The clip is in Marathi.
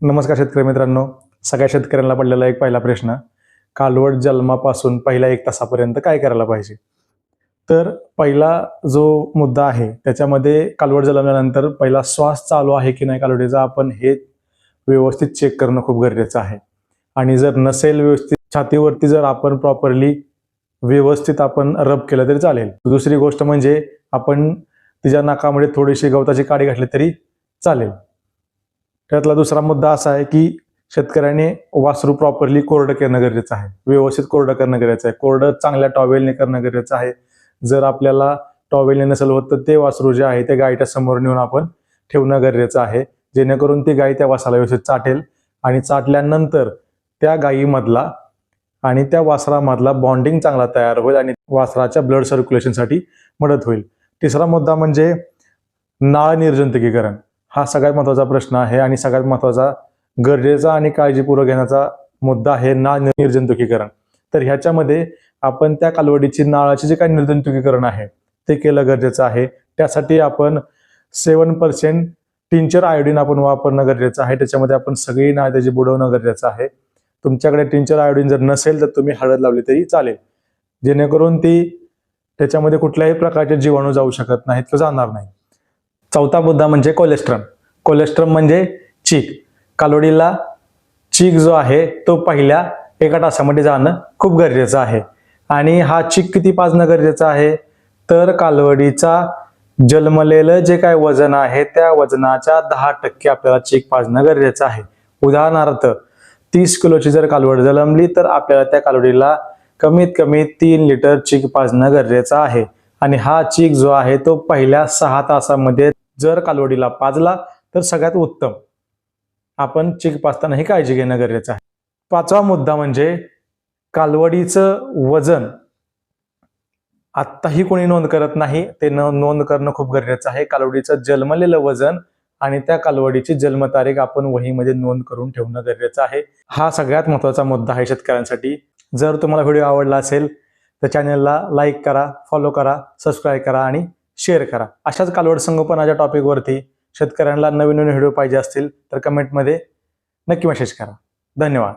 नमस्कार शेतकरी मित्रांनो. सगळ्या शेतकऱ्यांना पडलेला एक पहिला प्रश्न, कालवड जन्मापासून पहिल्या 1 तासापर्यंत काय करायला पाहिजे? तर पहिला जो मुद्दा आहे त्याच्यामध्ये कालवड जन्मल्यानंतर पहिला श्वास चालू आहे की नाही कालवडीचा आपण हे व्यवस्थित चेक करणं खूप गरजेचं आहे. आणि जर नसेल व्यवस्थित छातीवरती जर आपण प्रॉपरली व्यवस्थित आपण रब केलं तरी चालेल. दुसरी गोष्ट म्हणजे आपण तिच्या नाकामध्ये थोडीशी गवताची काडी घातली तरी चालेल. त्यातला दुसरा मुद्दा असा आहे की शेतकऱ्याने वासरू प्रॉपरली कोरडं करणं गरजेचं आहे. व्यवस्थित कोरडं करणं गरजेचं आहे. कोरडं चांगल्या टॉवेलने करणं गरजेचं आहे. जर आपल्याला टॉवेलने नसेल होत तर ते वासरू जे आहे ते गायीच्या समोर नेऊन आपण ठेवणं गरजेचं आहे, जेणेकरून ती गाय त्या वासराला व्यवस्थित चाटेल आणि चाटल्यानंतर त्या गायीमधला आणि त्या वासरामधला बॉन्डिंग चांगला तयार होईल आणि वासराच्या ब्लड सर्क्युलेशनसाठी मदत होईल. तिसरा मुद्दा म्हणजे नाळ निर्जंतुकीकरण. हा सगळ्यात महत्त्वाचा प्रश्न आहे आणि सगळ्यात महत्त्वाचा गरजेचा आणि काळजीपूर्वक घेण्याचा मुद्दा आहे नाळ निर्जंतुकीकरण. तर ह्याच्यामध्ये आपण त्या कालवडीची नाळाचे जे काही निर्जंतुकीकरण आहे ते केलं गरजेचं आहे. त्यासाठी आपण 7% टिंचर आयोडीन आपण वापरणं गरजेचं आहे. त्याच्यामध्ये आपण सगळी नाळ त्याची बुडवणं गरजेचं आहे. तुमच्याकडे टिंचर आयोडीन जर नसेल तर तुम्ही हळद लावली तरी चालेल, जेणेकरून ती त्याच्यामध्ये कुठल्याही प्रकारचे जीवाणू जाऊ शकत नाहीत किंवा जाणार नाही. चौथा मुद्दा म्हणजे कोलेस्ट्रम. कोलेस्ट्रम म्हणजे चीक. कालवडीला चीक जो आहे तो पहिल्या 1 तासामध्ये जाणं खूप गरजेचं आहे. आणि हा चीक किती पाजणं गरजेचं आहे? तर कालवडीचा जन्मलेलं जे काय वजन आहे त्या वजनाच्या 10% आपल्याला चीक पाजणं गरजेचं आहे. उदाहरणार्थ 30 किलोची जर कालवड जन्मली तर आपल्याला त्या कालवडीला कमीत कमी 3 लिटर चीक पाजणं गरजेचं आहे. आणि हा चीक जो आहे तो पहिल्या 6 तासामध्ये जर कालवडीला पाजला तर सगळ्यात उत्तम. आपण चीक पाजताना ही काळजी घेणं गरजेचं आहे. 5वा मुद्दा म्हणजे कालवडीचं वजन आत्ताही कोणी नोंद करत नाही, ते नोंद करणं खूप गरजेचं आहे. कालवडीचं जन्मलेलं वजन आणि त्या कालवडीची जन्मतारीख आपण वहीमध्ये नोंद करून ठेवणं गरजेचं आहे. हा सगळ्यात महत्त्वाचा मुद्दा आहे शेतकऱ्यांसाठी. जर तुम्हाला व्हिडिओ आवडला असेल तर चॅनलला लाईक करा, फॉलो करा, सबस्क्राईब करा आणि शेअर करा. अशाच कालवड संगोपनाच्या टॉपिकवरती शेतकऱ्यांना नवीन नवीन व्हिडिओ पाहिजे असतील तर कमेंटमध्ये नक्की मेसेज करा. धन्यवाद.